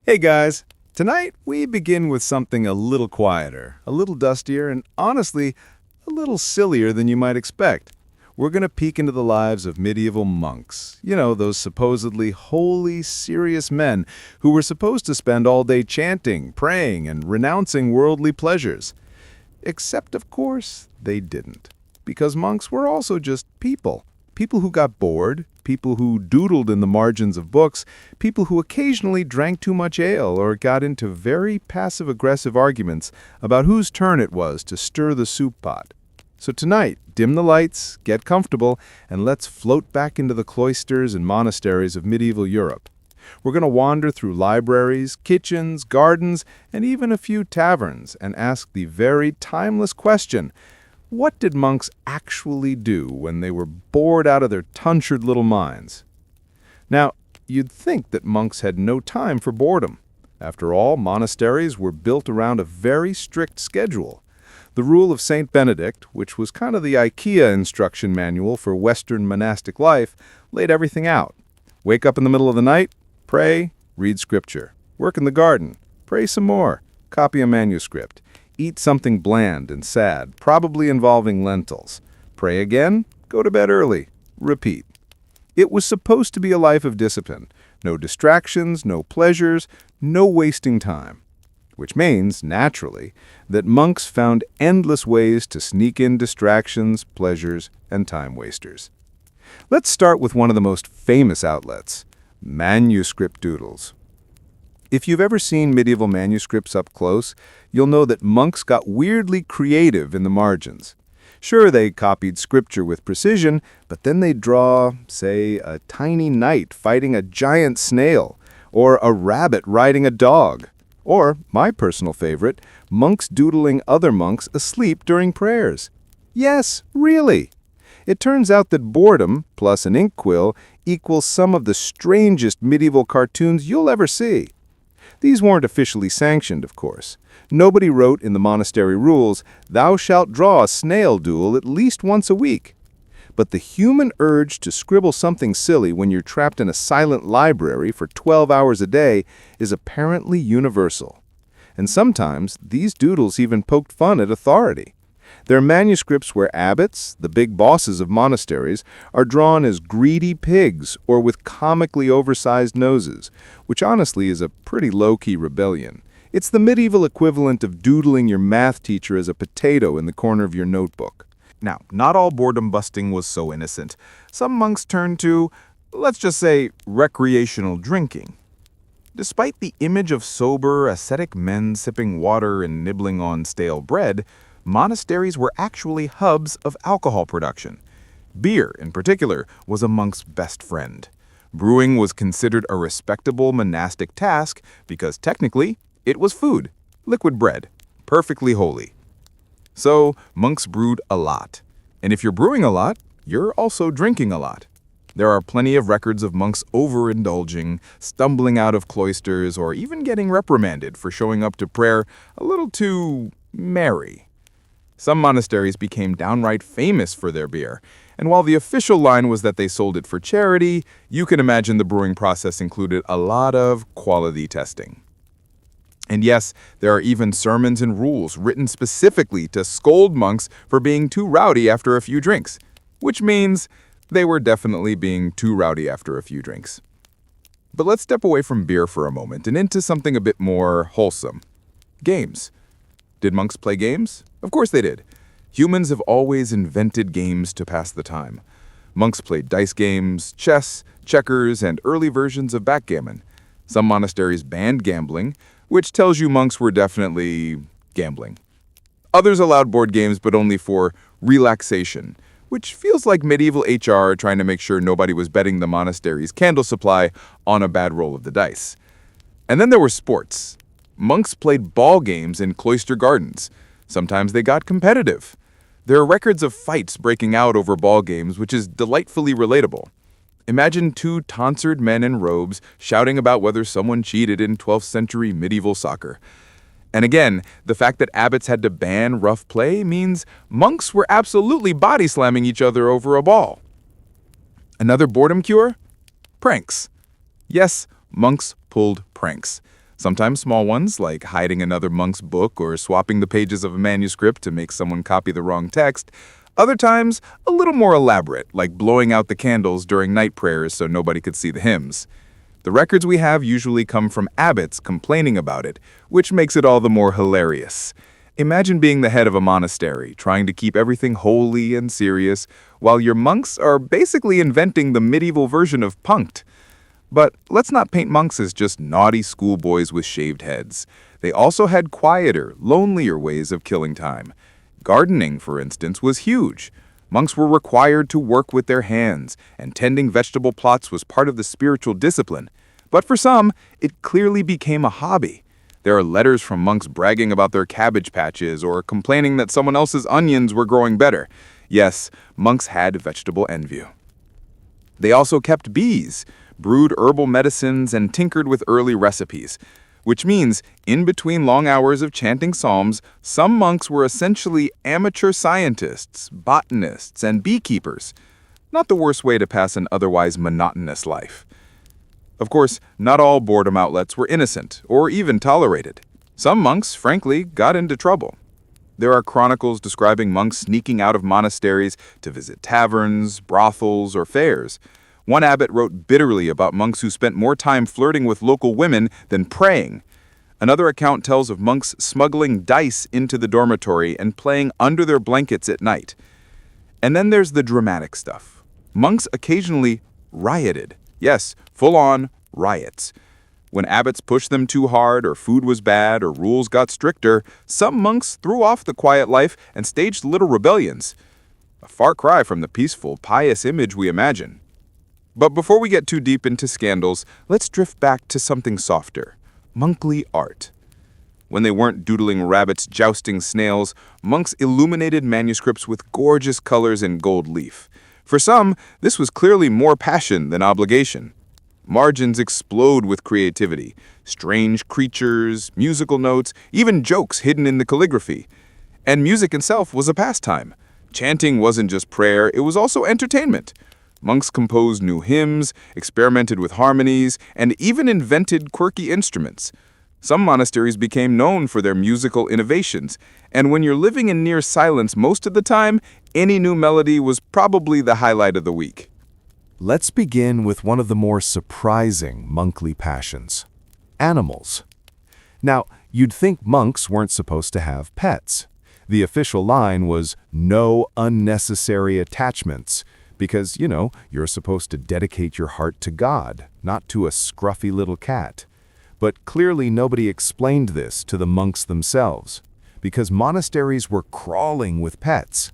Hey guys, tonight we begin with something a little quieter, a little dustier, and honestly, a little sillier than you might expect. We're going to peek into the lives of medieval monks. You know, those supposedly holy, serious men who were supposed to spend all day chanting, praying, and renouncing worldly pleasures. Except, of course, they didn't. Because monks were also just people. People who got bored, people who doodled in the margins of books, people who occasionally drank too much ale or got into very passive-aggressive arguments about whose turn it was to stir the soup pot. So tonight, dim the lights, get comfortable, and let's float back into the cloisters and monasteries of medieval Europe. We're going to wander through libraries, kitchens, gardens, and even a few taverns and ask the very timeless question: what did monks actually do when they were bored out of their tonsured little minds? Now, you'd think that monks had no time for boredom. After all, monasteries were built around a very strict schedule. The Rule of St. Benedict, which was kind of the IKEA instruction manual for Western monastic life, laid everything out. Wake up in the middle of the night, pray, read scripture. Work in the garden, pray some more, copy a manuscript. Eat something bland and sad, probably involving lentils. Pray again, go to bed early. Repeat. It was supposed to be a life of discipline. No distractions, no pleasures, no wasting time. Which means, naturally, that monks found endless ways to sneak in distractions, pleasures, and time wasters. Let's start with one of the most famous outlets: manuscript doodles. If you've ever seen medieval manuscripts up close, you'll know that monks got weirdly creative in the margins. Sure, they copied scripture with precision, but then they'd draw, say, a tiny knight fighting a giant snail, or a rabbit riding a dog, or, my personal favorite, monks doodling other monks asleep during prayers. Yes, really. It turns out that boredom, plus an ink quill, equals some of the strangest medieval cartoons you'll ever see. These weren't officially sanctioned, of course. Nobody wrote in the monastery rules, "Thou shalt draw a snail duel at least once a week." But the human urge to scribble something silly when you're trapped in a silent library for 12 hours a day is apparently universal. And sometimes these doodles even poked fun at authority. There are manuscripts where abbots, the big bosses of monasteries, are drawn as greedy pigs or with comically oversized noses, which honestly is a pretty low-key rebellion. It's the medieval equivalent of doodling your math teacher as a potato in the corner of your notebook. Now, not all boredom busting was so innocent. Some monks turned to, let's just say, recreational drinking. Despite the image of sober, ascetic men sipping water and nibbling on stale bread, monasteries were actually hubs of alcohol production. Beer, in particular, was a monk's best friend. Brewing was considered a respectable monastic task because technically it was food, liquid bread, perfectly holy. So, monks brewed a lot. And if you're brewing a lot, you're also drinking a lot. There are plenty of records of monks overindulging, stumbling out of cloisters, or even getting reprimanded for showing up to prayer a little too merry. Some monasteries became downright famous for their beer, and while the official line was that they sold it for charity, you can imagine the brewing process included a lot of quality testing. And yes, there are even sermons and rules written specifically to scold monks for being too rowdy after a few drinks, which means they were definitely being too rowdy after a few drinks. But let's step away from beer for a moment and into something a bit more wholesome. Games. Did monks play games? Of course they did. Humans have always invented games to pass the time. Monks played dice games, chess, checkers, and early versions of backgammon. Some monasteries banned gambling, which tells you monks were definitely gambling. Others allowed board games, but only for relaxation, which feels like medieval HR trying to make sure nobody was betting the monastery's candle supply on a bad roll of the dice. And then there were sports. Monks played ball games in cloister gardens. Sometimes they got competitive. There are records of fights breaking out over ball games, which is delightfully relatable. Imagine two tonsured men in robes shouting about whether someone cheated in 12th century medieval soccer. And again, the fact that abbots had to ban rough play means monks were absolutely body slamming each other over a ball. Another boredom cure? Pranks. Yes, monks pulled pranks. Sometimes small ones, like hiding another monk's book or swapping the pages of a manuscript to make someone copy the wrong text. Other times, a little more elaborate, like blowing out the candles during night prayers so nobody could see the hymns. The records we have usually come from abbots complaining about it, which makes it all the more hilarious. Imagine being the head of a monastery, trying to keep everything holy and serious, while your monks are basically inventing the medieval version of punked. But let's not paint monks as just naughty schoolboys with shaved heads. They also had quieter, lonelier ways of killing time. Gardening, for instance, was huge. Monks were required to work with their hands, and tending vegetable plots was part of the spiritual discipline. But for some, it clearly became a hobby. There are letters from monks bragging about their cabbage patches or complaining that someone else's onions were growing better. Yes, monks had vegetable envy. They also kept bees, brewed herbal medicines, and tinkered with early recipes. Which means, in between long hours of chanting psalms, some monks were essentially amateur scientists, botanists, and beekeepers. Not the worst way to pass an otherwise monotonous life. Of course, not all boredom outlets were innocent, or even tolerated. Some monks, frankly, got into trouble. There are chronicles describing monks sneaking out of monasteries to visit taverns, brothels, or fairs. One abbot wrote bitterly about monks who spent more time flirting with local women than praying. Another account tells of monks smuggling dice into the dormitory and playing under their blankets at night. And then there's the dramatic stuff. Monks occasionally rioted. Yes, full-on riots. When abbots pushed them too hard, or food was bad, or rules got stricter, some monks threw off the quiet life and staged little rebellions. A far cry from the peaceful, pious image we imagine. But before we get too deep into scandals, let's drift back to something softer: monkly art. When they weren't doodling rabbits jousting snails, monks illuminated manuscripts with gorgeous colors and gold leaf. For some, this was clearly more passion than obligation. Margins explode with creativity: strange creatures, musical notes, even jokes hidden in the calligraphy. And music itself was a pastime. Chanting wasn't just prayer, it was also entertainment. Monks composed new hymns, experimented with harmonies, and even invented quirky instruments. Some monasteries became known for their musical innovations, and when you're living in near silence most of the time, any new melody was probably the highlight of the week. Let's begin with one of the more surprising monkly passions: animals. Now, you'd think monks weren't supposed to have pets. The official line was "no unnecessary attachments," because, you're supposed to dedicate your heart to God, not to a scruffy little cat. But clearly nobody explained this to the monks themselves, because monasteries were crawling with pets.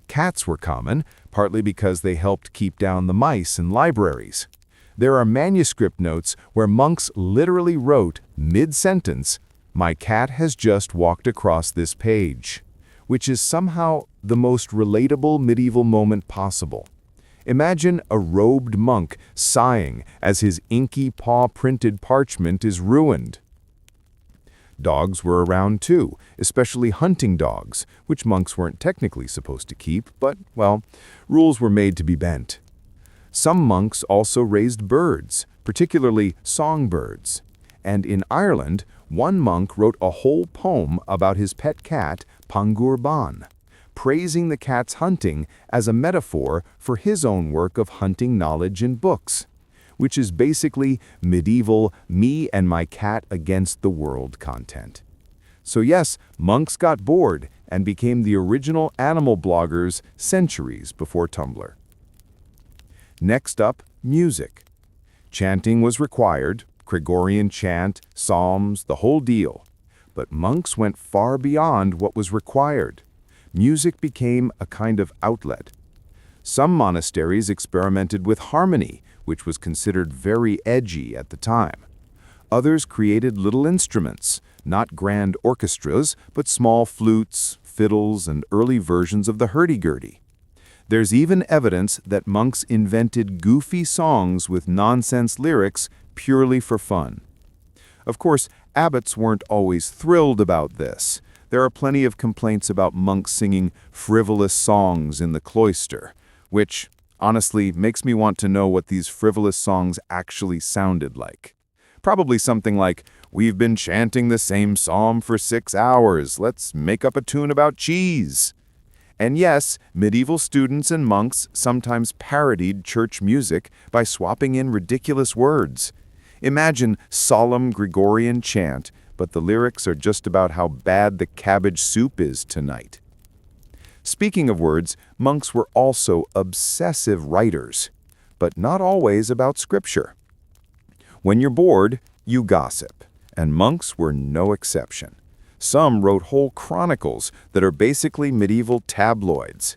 Cats were common, partly because they helped keep down the mice in libraries. There are manuscript notes where monks literally wrote, mid-sentence, "My cat has just walked across this page," which is somehow the most relatable medieval moment possible. Imagine a robed monk sighing as his inky paw-printed parchment is ruined. Dogs were around too, especially hunting dogs, which monks weren't technically supposed to keep, but, rules were made to be bent. Some monks also raised birds, particularly songbirds. And in Ireland, one monk wrote a whole poem about his pet cat, Pangur Ban, praising the cat's hunting as a metaphor for his own work of hunting knowledge in books, which is basically medieval me and my cat against the world content. So yes, monks got bored and became the original animal bloggers centuries before Tumblr. Next up, music. Chanting was required, Gregorian chant, psalms, the whole deal. But monks went far beyond what was required. Music became a kind of outlet. Some monasteries experimented with harmony, which was considered very edgy at the time. Others created little instruments, not grand orchestras, but small flutes, fiddles, and early versions of the hurdy-gurdy. There's even evidence that monks invented goofy songs with nonsense lyrics purely for fun. Of course, abbots weren't always thrilled about this. There are plenty of complaints about monks singing frivolous songs in the cloister, which, honestly, makes me want to know what these frivolous songs actually sounded like. Probably something like, "We've been chanting the same psalm for 6 hours. Let's make up a tune about cheese." And yes, medieval students and monks sometimes parodied church music by swapping in ridiculous words. Imagine solemn Gregorian chant, but the lyrics are just about how bad the cabbage soup is tonight. Speaking of words, monks were also obsessive writers, but not always about scripture. When you're bored, you gossip, and monks were no exception. Some wrote whole chronicles that are basically medieval tabloids.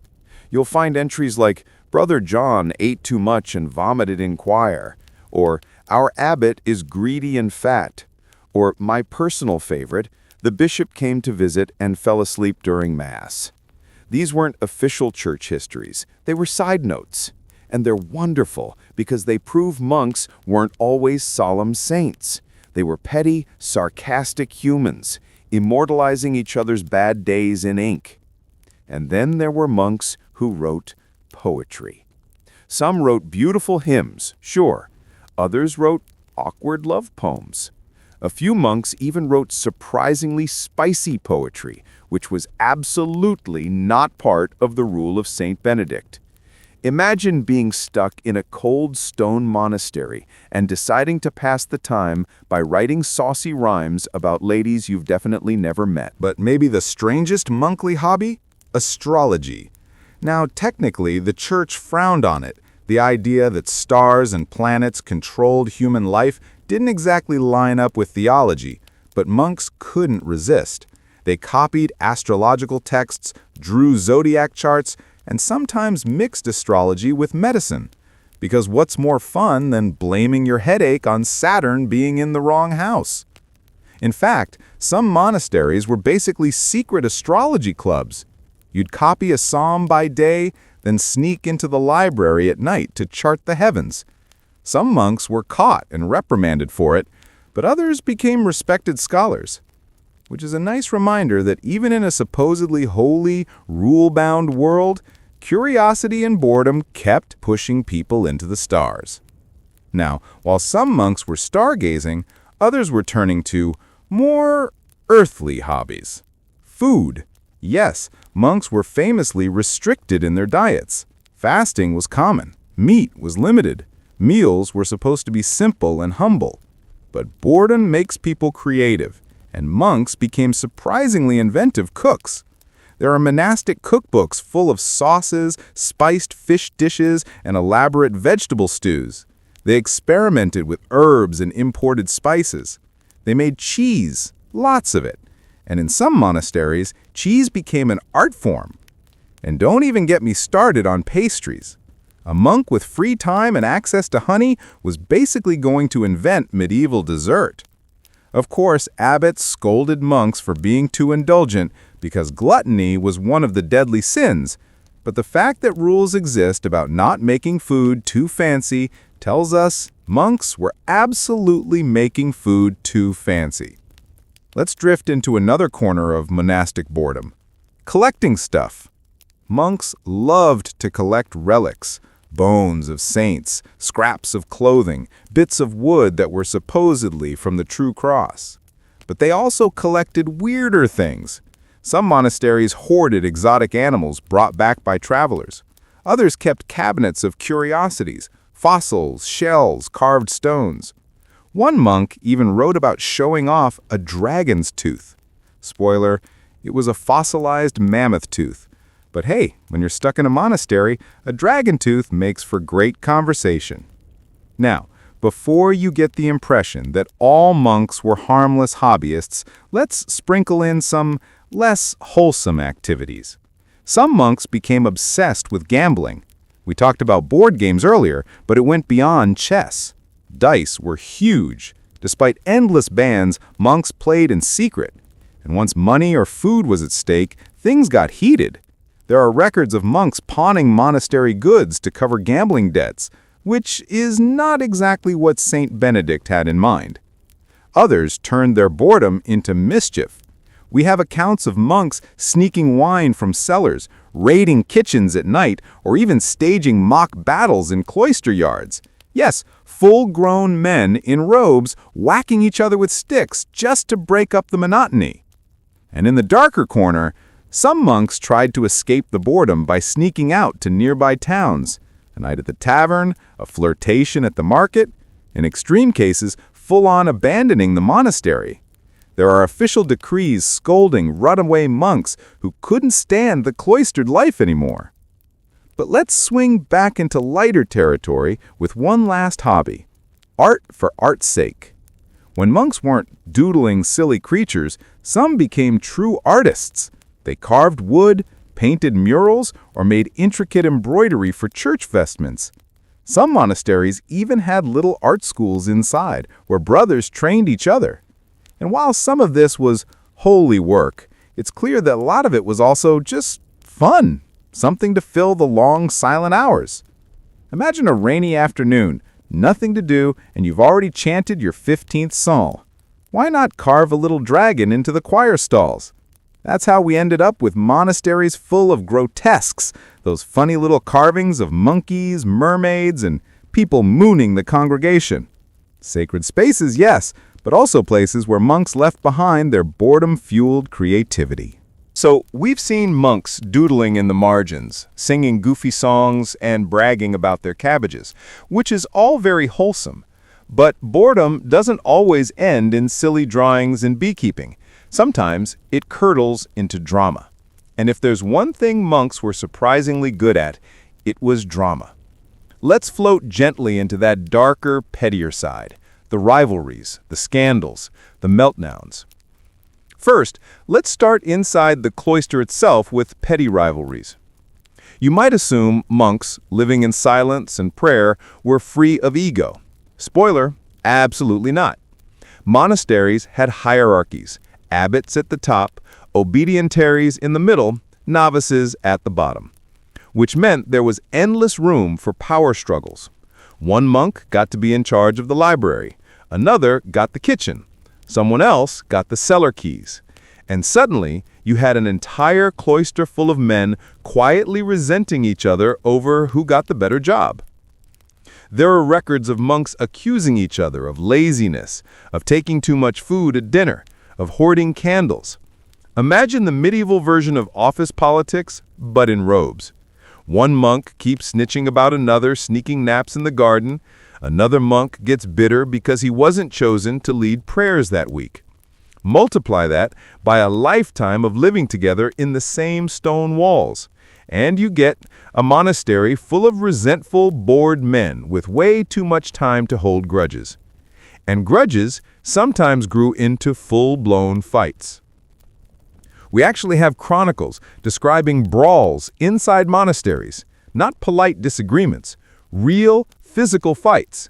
You'll find entries like, "Brother John ate too much and vomited in choir," or "Our abbot is greedy and fat," or my personal favorite, "The bishop came to visit and fell asleep during Mass." These weren't official church histories, they were side notes. And they're wonderful because they prove monks weren't always solemn saints. They were petty, sarcastic humans, immortalizing each other's bad days in ink. And then there were monks who wrote poetry. Some wrote beautiful hymns, sure. Others wrote awkward love poems. A few monks even wrote surprisingly spicy poetry, which was absolutely not part of the rule of Saint Benedict. Imagine being stuck in a cold stone monastery and deciding to pass the time by writing saucy rhymes about ladies you've definitely never met. But maybe the strangest monkly hobby? Astrology. Now, technically, the church frowned on it. The idea that stars and planets controlled human life didn't exactly line up with theology, but monks couldn't resist. They copied astrological texts, drew zodiac charts, and sometimes mixed astrology with medicine. Because what's more fun than blaming your headache on Saturn being in the wrong house? In fact, some monasteries were basically secret astrology clubs. You'd copy a psalm by day, then sneak into the library at night to chart the heavens. Some monks were caught and reprimanded for it, but others became respected scholars. Which is a nice reminder that even in a supposedly holy, rule-bound world, curiosity and boredom kept pushing people into the stars. Now, while some monks were stargazing, others were turning to more earthly hobbies. Food. Yes, monks were famously restricted in their diets. Fasting was common. Meat was limited. Meals were supposed to be simple and humble. But boredom makes people creative, and monks became surprisingly inventive cooks. There are monastic cookbooks full of sauces, spiced fish dishes, and elaborate vegetable stews. They experimented with herbs and imported spices. They made cheese, lots of it. And in some monasteries, cheese became an art form. And don't even get me started on pastries. A monk with free time and access to honey was basically going to invent medieval dessert. Of course, abbots scolded monks for being too indulgent because gluttony was one of the deadly sins, but the fact that rules exist about not making food too fancy tells us monks were absolutely making food too fancy. Let's drift into another corner of monastic boredom. Collecting stuff. Monks loved to collect relics. Bones of saints, scraps of clothing, bits of wood that were supposedly from the true cross. But they also collected weirder things. Some monasteries hoarded exotic animals brought back by travelers. Others kept cabinets of curiosities, fossils, shells, carved stones. One monk even wrote about showing off a dragon's tooth. Spoiler, it was a fossilized mammoth tooth. But hey, when you're stuck in a monastery, a dragon tooth makes for great conversation. Now, before you get the impression that all monks were harmless hobbyists, let's sprinkle in some less wholesome activities. Some monks became obsessed with gambling. We talked about board games earlier, but it went beyond chess. Dice were huge. Despite endless bans, monks played in secret. And once money or food was at stake, things got heated. There are records of monks pawning monastery goods to cover gambling debts, which is not exactly what Saint Benedict had in mind. Others turned their boredom into mischief. We have accounts of monks sneaking wine from cellars, raiding kitchens at night, or even staging mock battles in cloister yards. Yes, full-grown men in robes whacking each other with sticks just to break up the monotony. And in the darker corner, some monks tried to escape the boredom by sneaking out to nearby towns. A night at the tavern, a flirtation at the market, in extreme cases, full-on abandoning the monastery. There are official decrees scolding runaway monks who couldn't stand the cloistered life anymore. But let's swing back into lighter territory with one last hobby: art for art's sake. When monks weren't doodling silly creatures, some became true artists. They carved wood, painted murals, or made intricate embroidery for church vestments. Some monasteries even had little art schools inside, where brothers trained each other. And while some of this was holy work, it's clear that a lot of it was also just fun, something to fill the long, silent hours. Imagine a rainy afternoon, nothing to do, and you've already chanted your 15th psalm. Why not carve a little dragon into the choir stalls? That's how we ended up with monasteries full of grotesques, those funny little carvings of monkeys, mermaids, and people mooning the congregation. Sacred spaces, yes, but also places where monks left behind their boredom-fueled creativity. So we've seen monks doodling in the margins, singing goofy songs and bragging about their cabbages, which is all very wholesome. But boredom doesn't always end in silly drawings and beekeeping. Sometimes it curdles into drama. And if there's one thing monks were surprisingly good at, it was drama. Let's float gently into that darker, pettier side: the rivalries, the scandals, the meltdowns. First, let's start inside the cloister itself with petty rivalries. You might assume monks, living in silence and prayer, were free of ego. Spoiler, absolutely not. Monasteries had hierarchies: abbots at the top, obedientaries in the middle, novices at the bottom, which meant there was endless room for power struggles. One monk got to be in charge of the library, another got the kitchen, someone else got the cellar keys. And suddenly, you had an entire cloister full of men quietly resenting each other over who got the better job. There are records of monks accusing each other of laziness, of taking too much food at dinner, of hoarding candles. Imagine the medieval version of office politics, but in robes. One monk keeps snitching about another sneaking naps in the garden. Another monk gets bitter because he wasn't chosen to lead prayers that week. Multiply that by a lifetime of living together in the same stone walls, and you get a monastery full of resentful, bored men with way too much time to hold grudges. And grudges sometimes grew into full-blown fights. We actually have chronicles describing brawls inside monasteries, not polite disagreements, real physical fights.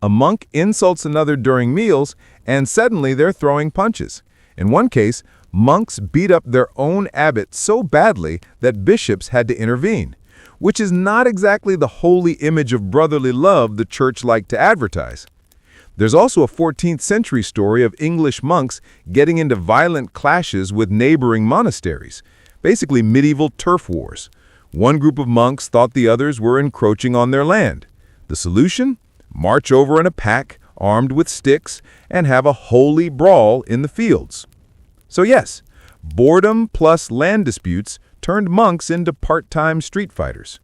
A monk insults another during meals, and suddenly they're throwing punches. In one case, monks beat up their own abbot so badly that bishops had to intervene, which is not exactly the holy image of brotherly love the church liked to advertise. There's also a 14th century story of English monks getting into violent clashes with neighboring monasteries, basically medieval turf wars. One group of monks thought the others were encroaching on their land. The solution? March over in a pack, armed with sticks, and have a holy brawl in the fields. So yes, boredom plus land disputes turned monks into part-time street fighters.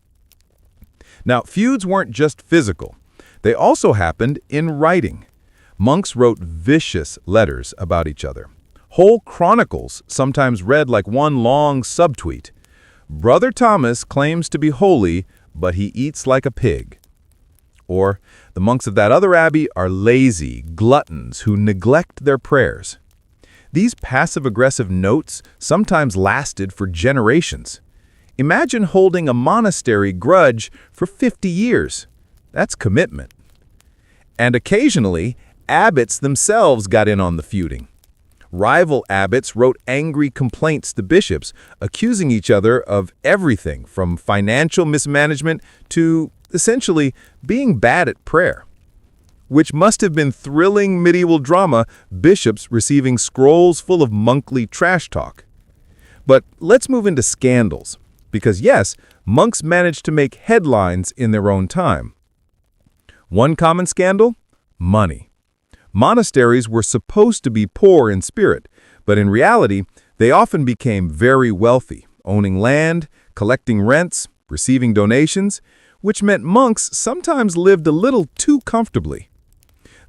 Now, feuds weren't just physical. They also happened in writing. Monks wrote vicious letters about each other. Whole chronicles sometimes read like one long subtweet. Brother Thomas claims to be holy, but he eats like a pig. Or, the monks of that other abbey are lazy gluttons who neglect their prayers. These passive-aggressive notes sometimes lasted for generations. Imagine holding a monastery grudge for 50 years. That's commitment. And occasionally, abbots themselves got in on the feuding. Rival abbots wrote angry complaints to bishops, accusing each other of everything from financial mismanagement to, essentially, being bad at prayer. Which must have been thrilling medieval drama, bishops receiving scrolls full of monkly trash talk. But let's move into scandals, because yes, monks managed to make headlines in their own time. One common scandal? Money. Monasteries were supposed to be poor in spirit, but in reality, they often became very wealthy, owning land, collecting rents, receiving donations, which meant monks sometimes lived a little too comfortably.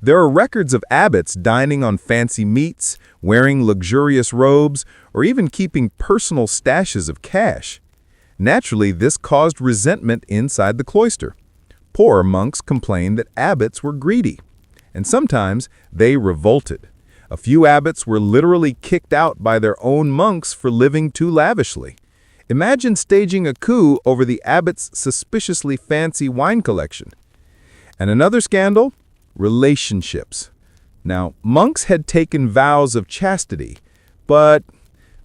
There are records of abbots dining on fancy meats, wearing luxurious robes, or even keeping personal stashes of cash. Naturally, this caused resentment inside the cloister. Poorer monks complained that abbots were greedy, and sometimes they revolted. A few abbots were literally kicked out by their own monks for living too lavishly. Imagine staging a coup over the abbot's suspiciously fancy wine collection. And another scandal? Relationships. Now, monks had taken vows of chastity, but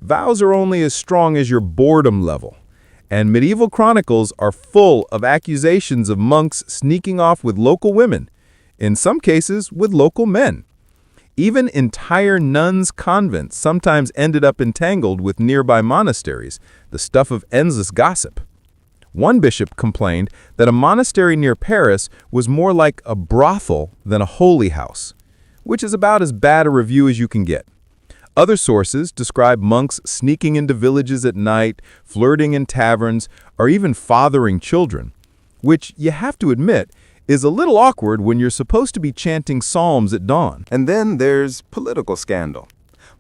vows are only as strong as your boredom level. And medieval chronicles are full of accusations of monks sneaking off with local women, in some cases with local men. Even entire nuns' convents sometimes ended up entangled with nearby monasteries, the stuff of endless gossip. One bishop complained that a monastery near Paris was more like a brothel than a holy house, which is about as bad a review as you can get. Other sources describe monks sneaking into villages at night, flirting in taverns, or even fathering children, which, you have to admit, is a little awkward when you're supposed to be chanting psalms at dawn. And then there's political scandal.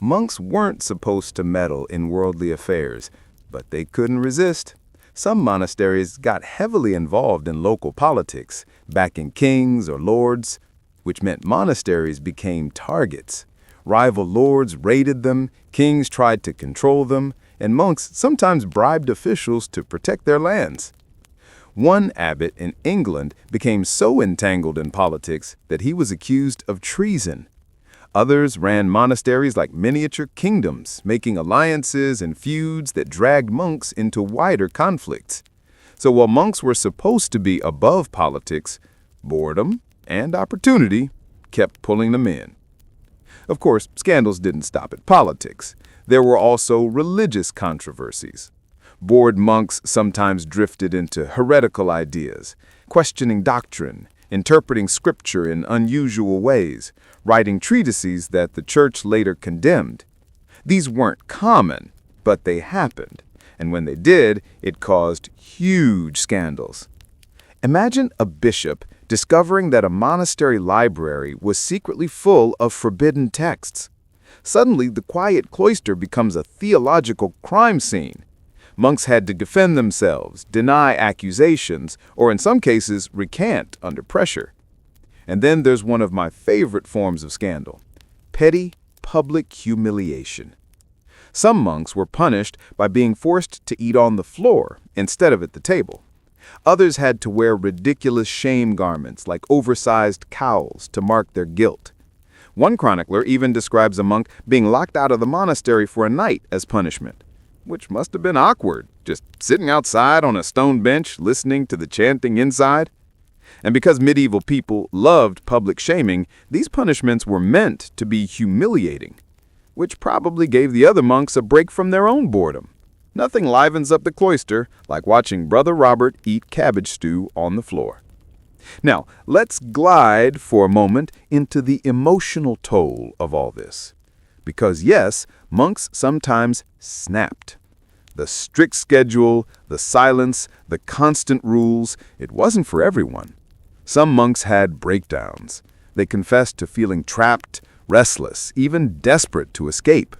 Monks weren't supposed to meddle in worldly affairs, but they couldn't resist. Some monasteries got heavily involved in local politics, backing kings or lords, which meant monasteries became targets. Rival lords raided them, kings tried to control them, and monks sometimes bribed officials to protect their lands. One abbot in England became so entangled in politics that he was accused of treason. Others ran monasteries like miniature kingdoms, making alliances and feuds that dragged monks into wider conflicts. So while monks were supposed to be above politics, boredom and opportunity kept pulling them in. Of course, scandals didn't stop at politics. There were also religious controversies. Bored monks sometimes drifted into heretical ideas, questioning doctrine, interpreting scripture in unusual ways, writing treatises that the church later condemned. These weren't common, but they happened, and when they did, it caused huge scandals. Imagine a bishop discovering that a monastery library was secretly full of forbidden texts. Suddenly, the quiet cloister becomes a theological crime scene. Monks had to defend themselves, deny accusations, or in some cases, recant under pressure. And then there's one of my favorite forms of scandal: petty public humiliation. Some monks were punished by being forced to eat on the floor instead of at the table. Others had to wear ridiculous shame garments like oversized cowls to mark their guilt. One chronicler even describes a monk being locked out of the monastery for a night as punishment, which must have been awkward, just sitting outside on a stone bench listening to the chanting inside. And because medieval people loved public shaming, these punishments were meant to be humiliating, which probably gave the other monks a break from their own boredom. Nothing livens up the cloister like watching Brother Robert eat cabbage stew on the floor. Now, let's glide for a moment into the emotional toll of all this. Because yes, monks sometimes snapped. The strict schedule, the silence, the constant rules, it wasn't for everyone. Some monks had breakdowns. They confessed to feeling trapped, restless, even desperate to escape.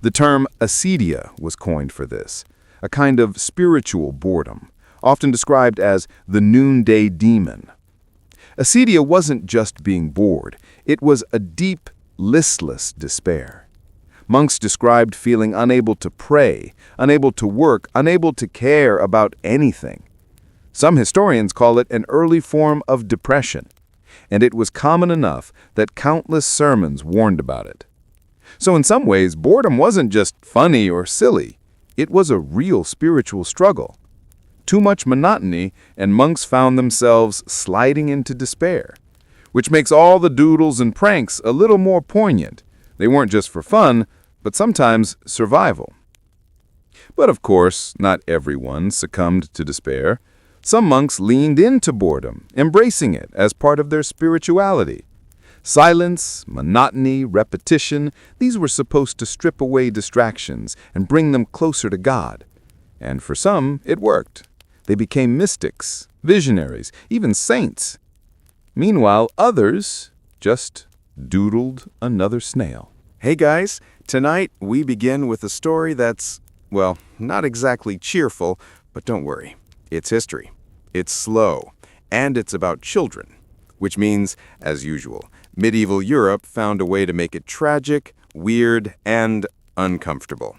The term acedia was coined for this, a kind of spiritual boredom, often described as the noonday demon. Acedia wasn't just being bored, it was a deep, listless despair. Monks described feeling unable to pray, unable to work, unable to care about anything. Some historians call it an early form of depression, and it was common enough that countless sermons warned about it. So in some ways, boredom wasn't just funny or silly. It was a real spiritual struggle. Too much monotony, and monks found themselves sliding into despair, which makes all the doodles and pranks a little more poignant. They weren't just for fun, but sometimes survival. But of course, not everyone succumbed to despair. Some monks leaned into boredom, embracing it as part of their spirituality. Silence, monotony, repetition, these were supposed to strip away distractions and bring them closer to God. And for some, it worked. They became mystics, visionaries, even saints. Meanwhile, others just doodled another snail. Hey guys, tonight we begin with a story that's, well, not exactly cheerful, but don't worry. It's history. It's slow, and it's about children. Which means, as usual, medieval Europe found a way to make it tragic, weird, and uncomfortable.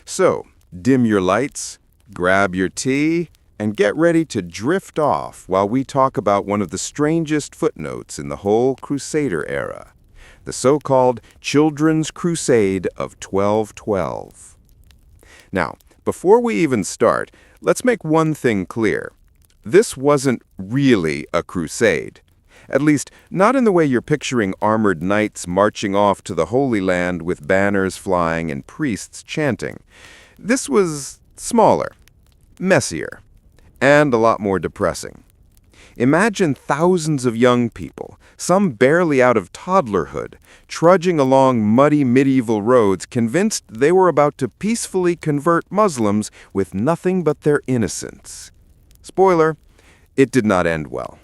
So, dim your lights, grab your tea, and get ready to drift off while we talk about one of the strangest footnotes in the whole Crusader era, the so-called Children's Crusade of 1212. Now, before we even start, let's make one thing clear. This wasn't really a crusade. At least, not in the way you're picturing armored knights marching off to the Holy Land with banners flying and priests chanting. This was smaller, messier, and a lot more depressing. Imagine thousands of young people, some barely out of toddlerhood, trudging along muddy medieval roads convinced they were about to peacefully convert Muslims with nothing but their innocence. Spoiler, it did not end well.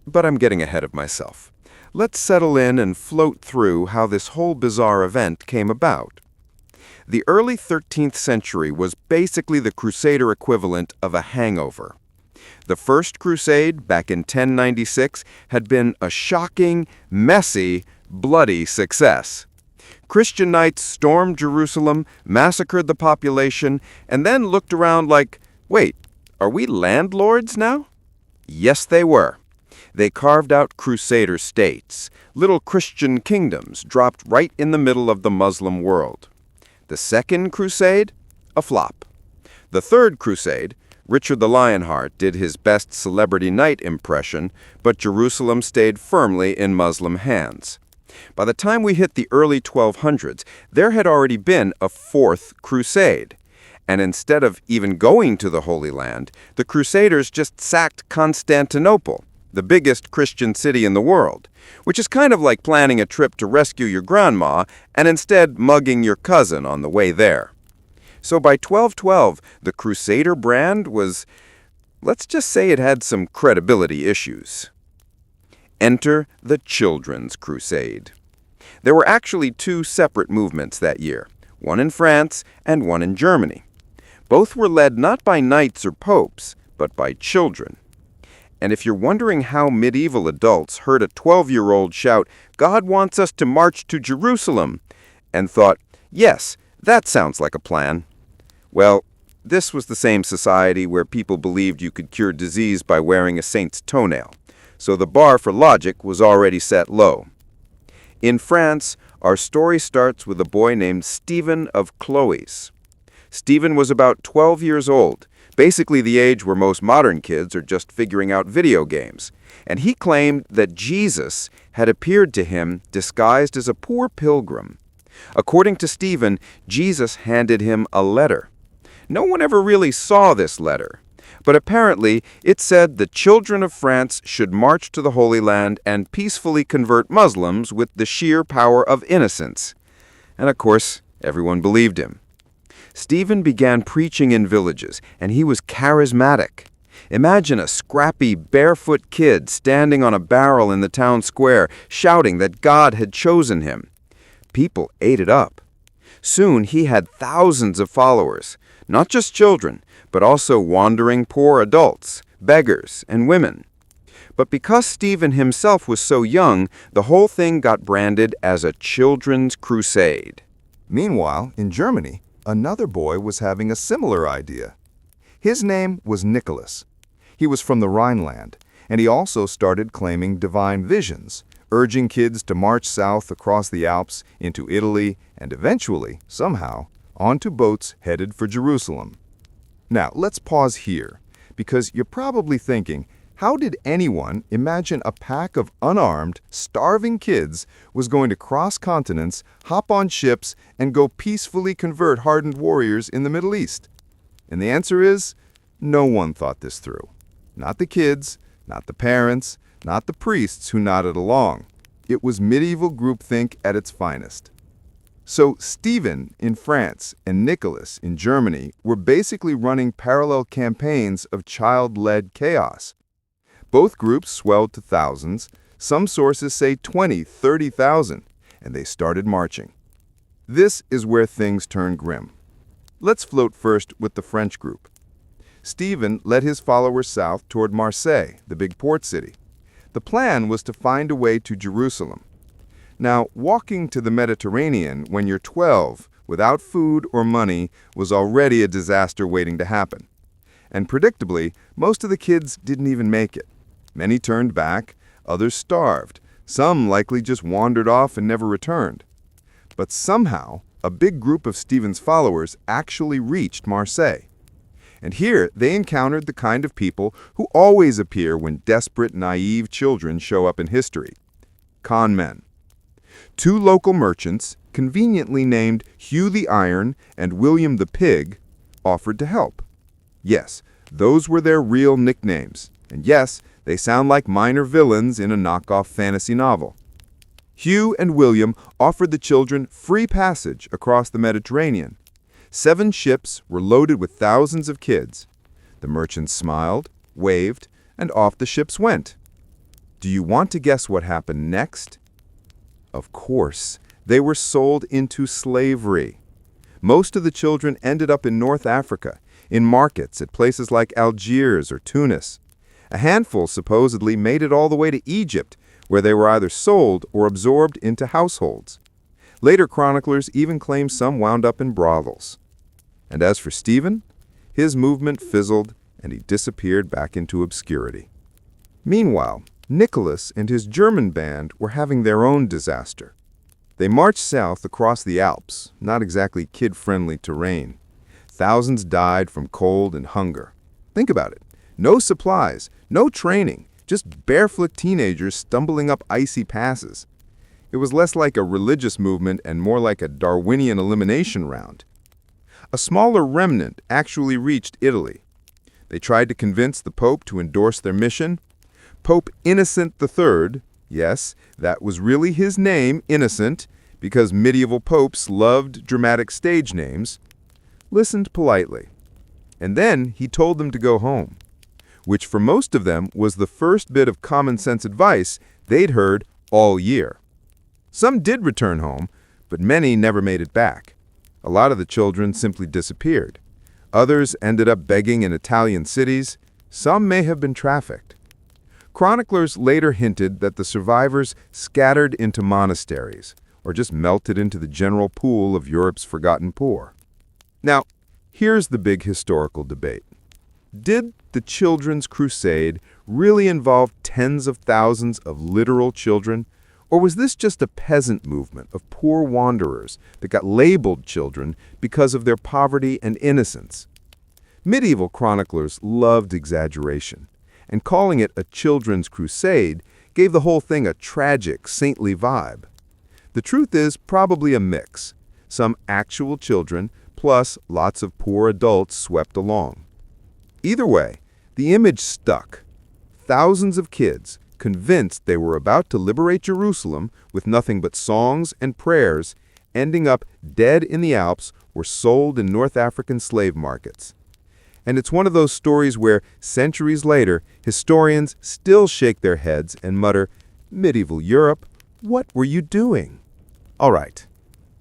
But I'm getting ahead of myself. Let's settle in and float through how this whole bizarre event came about. The early 13th century was basically the Crusader equivalent of a hangover. The First Crusade, back in 1096, had been a shocking, messy, bloody success. Christian knights stormed Jerusalem, massacred the population, and then looked around like, wait, are we landlords now? Yes, they were. They carved out Crusader states, little Christian kingdoms dropped right in the middle of the Muslim world. The Second Crusade? A flop. The Third Crusade? Richard the Lionheart did his best celebrity knight impression, but Jerusalem stayed firmly in Muslim hands. By the time we hit the early 1200s, there had already been a Fourth Crusade. And instead of even going to the Holy Land, the Crusaders just sacked Constantinople, the biggest Christian city in the world, which is kind of like planning a trip to rescue your grandma and instead mugging your cousin on the way there. So by 1212, the Crusader brand was, let's just say it had some credibility issues. Enter the Children's Crusade. There were actually two separate movements that year, one in France and one in Germany. Both were led not by knights or popes, but by children. And if you're wondering how medieval adults heard a 12-year-old shout, "God wants us to march to Jerusalem," and thought, yes, that sounds like a plan. Well, this was the same society where people believed you could cure disease by wearing a saint's toenail. So the bar for logic was already set low. In France, our story starts with a boy named Stephen of Cloister. Stephen was about 12 years old, basically the age where most modern kids are just figuring out video games, and he claimed that Jesus had appeared to him disguised as a poor pilgrim. According to Stephen, Jesus handed him a letter. No one ever really saw this letter, but apparently it said the children of France should march to the Holy Land and peacefully convert Muslims with the sheer power of innocence. And of course, everyone believed him. Stephen began preaching in villages, and he was charismatic. Imagine a scrappy, barefoot kid standing on a barrel in the town square, shouting that God had chosen him. People ate it up. Soon he had thousands of followers, not just children, but also wandering poor adults, beggars, and women. But because Stephen himself was so young, the whole thing got branded as a children's crusade. Meanwhile, in Germany, another boy was having a similar idea. His name was Nicholas. He was from the Rhineland, and he also started claiming divine visions, urging kids to march south across the Alps into Italy and eventually, somehow, onto boats headed for Jerusalem. Now, let's pause here, because you're probably thinking, how did anyone imagine a pack of unarmed, starving kids was going to cross continents, hop on ships, and go peacefully convert hardened warriors in the Middle East? And the answer is, No one thought this through. Not the kids, not the parents, not the priests who nodded along. It was medieval groupthink at its finest. So Stephen in France and Nicholas in Germany were basically running parallel campaigns of child-led chaos. Both groups swelled to thousands. Some sources say 20, 30,000, and they started marching. This is where things turn grim. Let's float first with the French group. Stephen led his followers south toward Marseille, the big port city. The plan was to find a way to Jerusalem. Now, walking to the Mediterranean when you're 12 without food or money was already a disaster waiting to happen. And predictably, most of the kids didn't even make it. Many turned back, others starved. Some likely just wandered off and never returned. But somehow, a big group of Stephen's followers actually reached Marseille. And here, they encountered the kind of people who always appear when desperate, naive children show up in history. Con men. Two local merchants, conveniently named Hugh the Iron and William the Pig, offered to help. Yes, those were their real nicknames. And yes, they sound like minor villains in a knockoff fantasy novel. Hugh and William offered the children free passage across the Mediterranean. 7 ships were loaded with thousands of kids. The merchants smiled, waved, and off the ships went. Do you want to guess what happened next? Of course, they were sold into slavery. Most of the children ended up in North Africa, in markets at places like Algiers or Tunis. A handful supposedly made it all the way to Egypt, where they were either sold or absorbed into households. Later chroniclers even claim some wound up in brothels. And as for Stephen, his movement fizzled and he disappeared back into obscurity. Meanwhile, Nicholas and his German band were having their own disaster. They marched south across the Alps, not exactly kid-friendly terrain. Thousands died from cold and hunger. Think about it. No supplies, no training, just barefoot teenagers stumbling up icy passes. It was less like a religious movement and more like a Darwinian elimination round. A smaller remnant actually reached Italy. They tried to convince the Pope to endorse their mission. Pope Innocent III, yes, that was really his name, Innocent, because medieval popes loved dramatic stage names, listened politely. And then he told them to go home, which for most of them was the first bit of common sense advice they'd heard all year. Some did return home, but many never made it back. A lot of the children simply disappeared. Others ended up begging in Italian cities. Some may have been trafficked. Chroniclers later hinted that the survivors scattered into monasteries, or just melted into the general pool of Europe's forgotten poor. Now, here's the big historical debate. Did the Children's Crusade really involve tens of thousands of literal children? Or was this just a peasant movement of poor wanderers that got labeled children because of their poverty and innocence? Medieval chroniclers loved exaggeration, and calling it a children's crusade gave the whole thing a tragic, saintly vibe. The truth is probably a mix. Some actual children, plus lots of poor adults swept along. Either way, the image stuck. Thousands of kids, convinced they were about to liberate Jerusalem with nothing but songs and prayers, ending up dead in the Alps, were sold in North African slave markets. And it's one of those stories where, centuries later, historians still shake their heads and mutter, "Medieval Europe, what were you doing?" All right.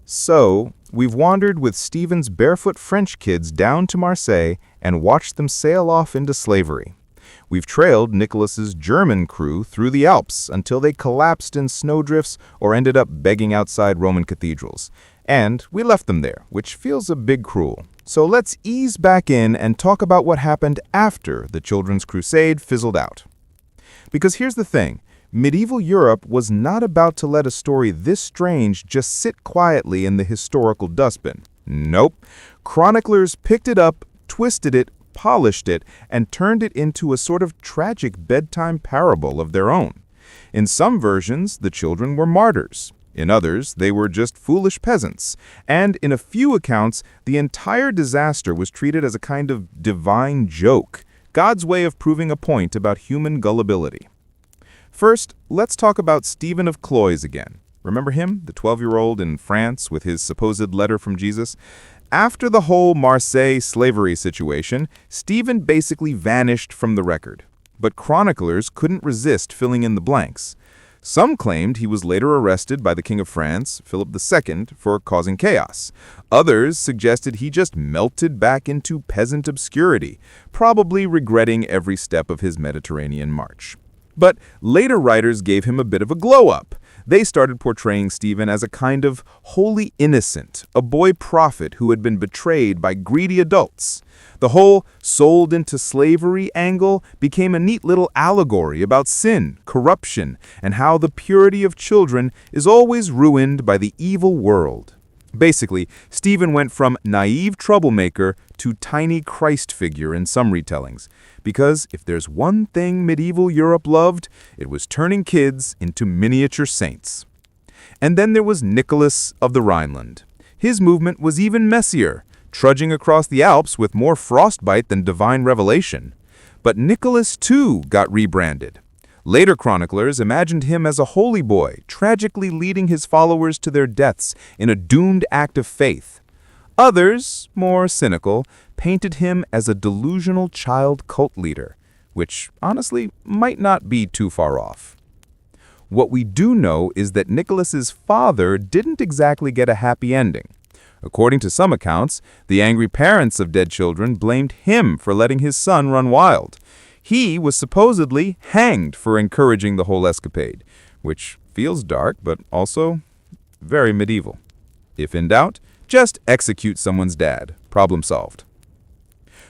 So, we've wandered with Stephen's barefoot French kids down to Marseille and watched them sail off into slavery. We've trailed Nicholas's German crew through the Alps until they collapsed in snowdrifts or ended up begging outside Roman cathedrals. And we left them there, which feels a bit cruel. So let's ease back in and talk about what happened after the Children's Crusade fizzled out. Because here's the thing. Medieval Europe was not about to let a story this strange just sit quietly in the historical dustbin. Nope. Chroniclers picked it up, twisted it, polished it, and turned it into a sort of tragic bedtime parable of their own. In some versions, the children were martyrs. In others, they were just foolish peasants. And in a few accounts, the entire disaster was treated as a kind of divine joke, God's way of proving a point about human gullibility. First, let's talk about Stephen of Cloister again. Remember him, the 12-year-old in France with his supposed letter from Jesus? After the whole Marseille slavery situation, Stephen basically vanished from the record. But chroniclers couldn't resist filling in the blanks. Some claimed he was later arrested by the King of France, Philip II, for causing chaos. Others suggested he just melted back into peasant obscurity, probably regretting every step of his Mediterranean march. But later writers gave him a bit of a glow-up. They started portraying Stephen as a kind of holy innocent, a boy prophet who had been betrayed by greedy adults. The whole sold into slavery angle became a neat little allegory about sin, corruption, and how the purity of children is always ruined by the evil world. Basically, Stephen went from naive troublemaker to tiny Christ figure in some retellings, because if there's one thing medieval Europe loved, it was turning kids into miniature saints. And then there was Nicholas of the Rhineland. His movement was even messier, trudging across the Alps with more frostbite than divine revelation. But Nicholas, too, got rebranded. Later chroniclers imagined him as a holy boy, tragically leading his followers to their deaths in a doomed act of faith. Others, more cynical, painted him as a delusional child cult leader, which honestly might not be too far off. What we do know is that Nicholas's father didn't exactly get a happy ending. According to some accounts, the angry parents of dead children blamed him for letting his son run wild. He was supposedly hanged for encouraging the whole escapade, which feels dark but also very medieval. If in doubt, just execute someone's dad. Problem solved.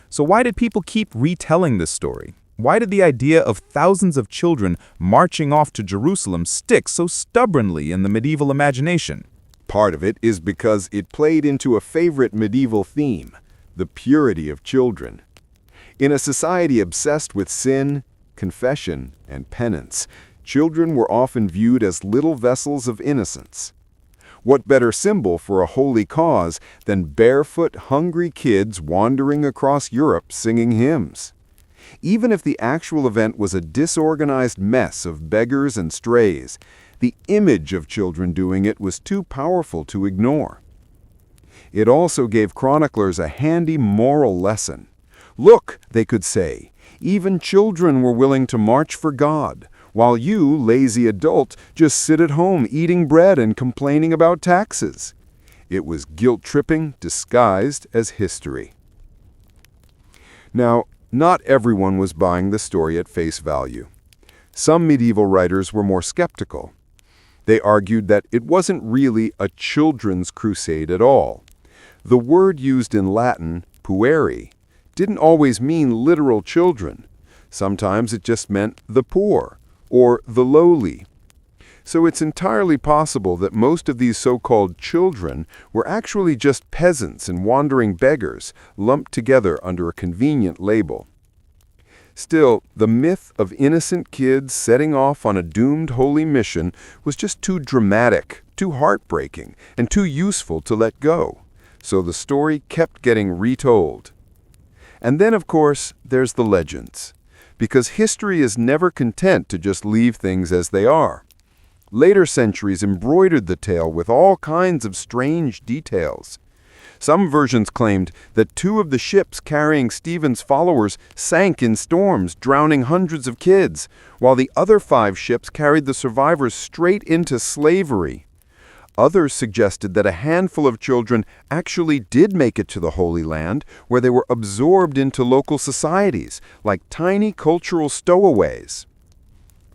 So why did people keep retelling this story? Why did the idea of thousands of children marching off to Jerusalem stick so stubbornly in the medieval imagination? Part of it is because it played into a favorite medieval theme, the purity of children. In a society obsessed with sin, confession, and penance, children were often viewed as little vessels of innocence. What better symbol for a holy cause than barefoot, hungry kids wandering across Europe singing hymns? Even if the actual event was a disorganized mess of beggars and strays, the image of children doing it was too powerful to ignore. It also gave chroniclers a handy moral lesson. Look, they could say, even children were willing to march for God, while you, lazy adult, just sit at home eating bread and complaining about taxes. It was guilt-tripping disguised as history. Now, not everyone was buying the story at face value. Some medieval writers were more skeptical. They argued that it wasn't really a children's crusade at all. The word used in Latin, pueri, didn't always mean literal children. Sometimes it just meant the poor or the lowly. So it's entirely possible that most of these so-called children were actually just peasants and wandering beggars lumped together under a convenient label. Still, the myth of innocent kids setting off on a doomed holy mission was just too dramatic, too heartbreaking, and too useful to let go. So the story kept getting retold. And then, of course, there's the legends, because history is never content to just leave things as they are. Later centuries embroidered the tale with all kinds of strange details. Some versions claimed that 2 of the ships carrying Stephen's followers sank in storms, drowning hundreds of kids, while the other 5 ships carried the survivors straight into slavery. Others suggested that a handful of children actually did make it to the Holy Land, where they were absorbed into local societies, like tiny cultural stowaways.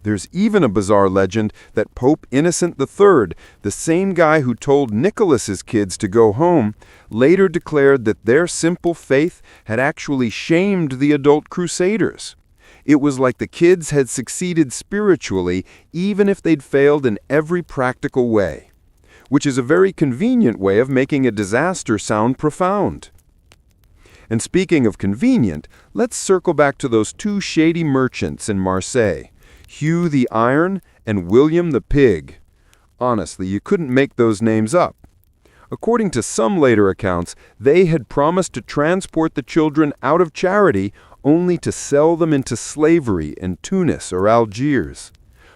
There's even a bizarre legend that Pope Innocent III, the same guy who told Nicholas's kids to go home, later declared that their simple faith had actually shamed the adult crusaders. It was like the kids had succeeded spiritually, even if they'd failed in every practical way. Which is a very convenient way of making a disaster sound profound. And speaking of convenient, let's circle back to those 2 shady merchants in Marseille, Hugh the Iron and William the Pig. Honestly, you couldn't make those names up. According to some later accounts, they had promised to transport the children out of charity only to sell them into slavery in Tunis or Algiers.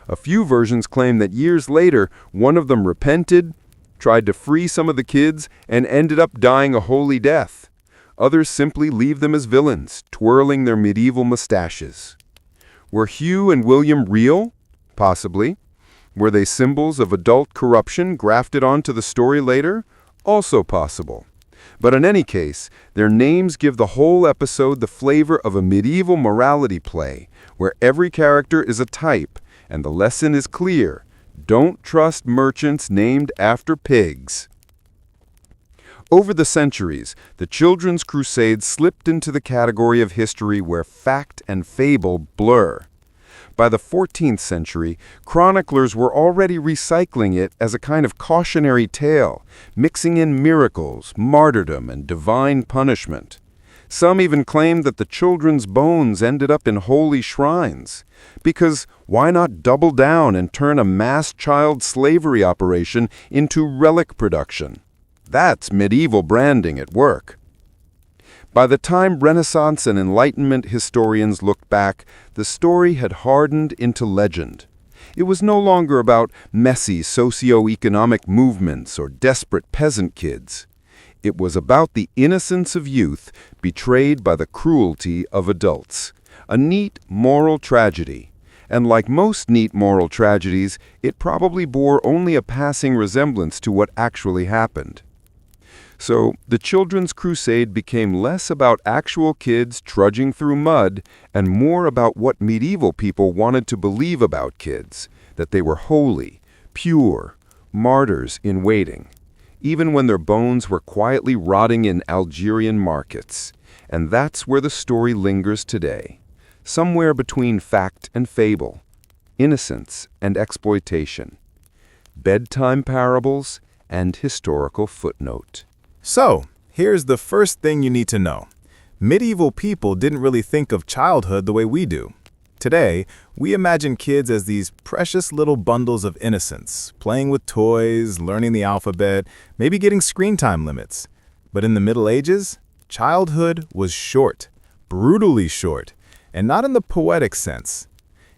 A few versions claim that years later, one of them repented, tried to free some of the kids, and ended up dying a holy death. Others simply leave them as villains, twirling their medieval mustaches. Were Hugh and William real? Possibly. Were they symbols of adult corruption grafted onto the story later? Also possible. But in any case, their names give the whole episode the flavor of a medieval morality play, where every character is a type, and the lesson is clear: don't trust merchants named after pigs. Over the centuries, the Children's Crusade slipped into the category of history where fact and fable blur. By the 14th century, chroniclers were already recycling it as a kind of cautionary tale, mixing in miracles, martyrdom, and divine punishment. Some even claimed that the children's bones ended up in holy shrines. Because why not double down and turn a mass child slavery operation into relic production? That's medieval branding at work. By the time Renaissance and Enlightenment historians looked back, the story had hardened into legend. It was no longer about messy socio-economic movements or desperate peasant kids. It was about the innocence of youth betrayed by the cruelty of adults. A neat moral tragedy. And like most neat moral tragedies, it probably bore only a passing resemblance to what actually happened. So, the Children's Crusade became less about actual kids trudging through mud and more about what medieval people wanted to believe about kids, that they were holy, pure, martyrs in waiting, even when their bones were quietly rotting in Algerian markets. And that's where the story lingers today, somewhere between fact and fable, innocence and exploitation, bedtime parables and historical footnote. So, here's the first thing you need to know. Medieval people didn't really think of childhood the way we do. Today, we imagine kids as these precious little bundles of innocence, playing with toys, learning the alphabet, maybe getting screen time limits. But in the Middle Ages, childhood was short, brutally short, and not in the poetic sense.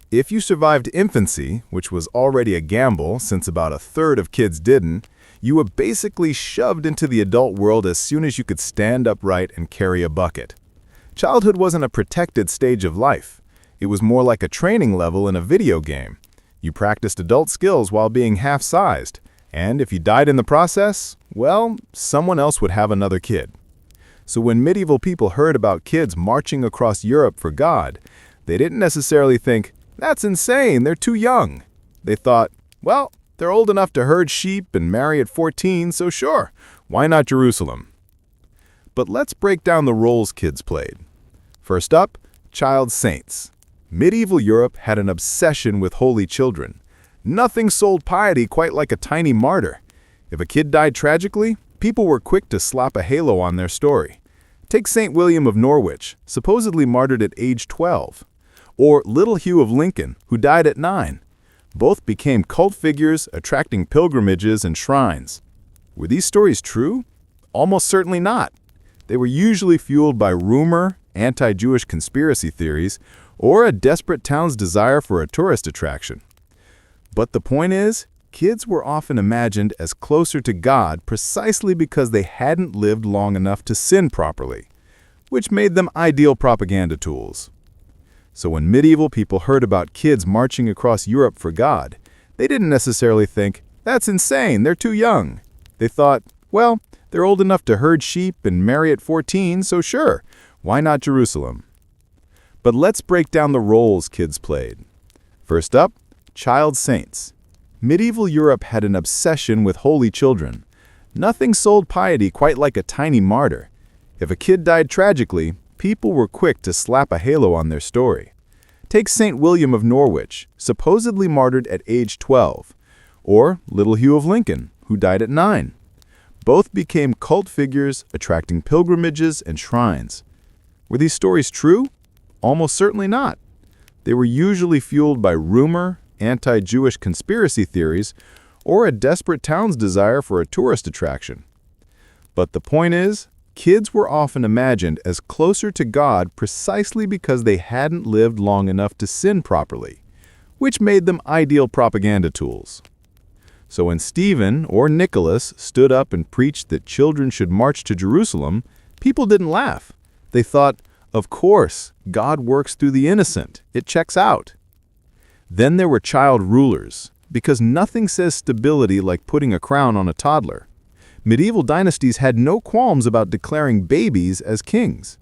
If you survived infancy, which was already a gamble since about a third of kids didn't, you were basically shoved into the adult world as soon as you could stand upright and carry a bucket. Childhood wasn't a protected stage of life. It was more like a training level in a video game. You practiced adult skills while being half-sized, and if you died in the process, well, someone else would have another kid. So when medieval people heard about kids marching across Europe for God, they didn't necessarily think, "That's insane, they're too young." They thought, well, they're old enough to herd sheep and marry at 14, so sure, why not Jerusalem? But let's break down the roles kids played. First up, child saints. Medieval Europe had an obsession with holy children. Nothing sold piety quite like a tiny martyr. If a kid died tragically, people were quick to slap a halo on their story. Take St. William of Norwich, supposedly martyred at age 12. Or Little Hugh of Lincoln, who died at 9. Both became cult figures, attracting pilgrimages and shrines. Were these stories true? Almost certainly not. They were usually fueled by rumor, anti-Jewish conspiracy theories, or a desperate town's desire for a tourist attraction. But the point is, kids were often imagined as closer to God precisely because they hadn't lived long enough to sin properly, which made them ideal propaganda tools. So when medieval people heard about kids marching across Europe for God, they didn't necessarily think, "That's insane, they're too young." They thought, well, they're old enough to herd sheep and marry at 14, so sure, why not Jerusalem? But let's break down the roles kids played. First up, child saints. Medieval Europe had an obsession with holy children. Nothing sold piety quite like a tiny martyr. If a kid died tragically, people were quick to slap a halo on their story. Take St. William of Norwich, supposedly martyred at age 12, or Little Hugh of Lincoln, who died at 9. Both became cult figures, attracting pilgrimages and shrines. Were these stories true? Almost certainly not. They were usually fueled by rumor, anti-Jewish conspiracy theories, or a desperate town's desire for a tourist attraction. But the point is, kids were often imagined as closer to God precisely because they hadn't lived long enough to sin properly, which made them ideal propaganda tools. So when Stephen or Nicholas stood up and preached that children should march to Jerusalem, people didn't laugh. They thought, of course, God works through the innocent. It checks out. Then there were child rulers, because nothing says stability like putting a crown on a toddler. Medieval dynasties had no qualms about declaring babies as kings.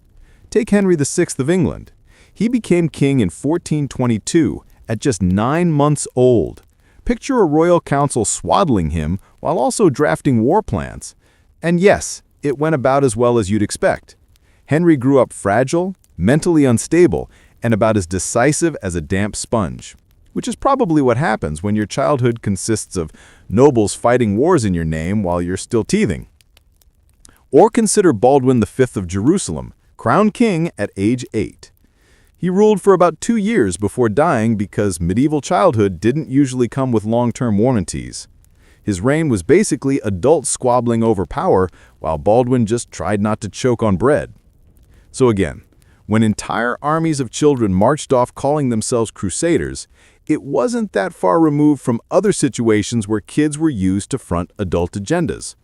Take Henry VI of England. He became king in 1422 at just 9 months old. Picture a royal council swaddling him while also drafting war plans. And yes, it went about as well as you'd expect. Henry grew up fragile, mentally unstable, and about as decisive as a damp sponge, which is probably what happens when your childhood consists of nobles fighting wars in your name while you're still teething. Or consider Baldwin V of Jerusalem, crowned king at age 8. He ruled for about 2 years before dying because medieval childhood didn't usually come with long-term warranties. His reign was basically adults squabbling over power while Baldwin just tried not to choke on bread. So again, when entire armies of children marched off calling themselves crusaders, it wasn't that far removed from other situations where kids were used to front adult agendas.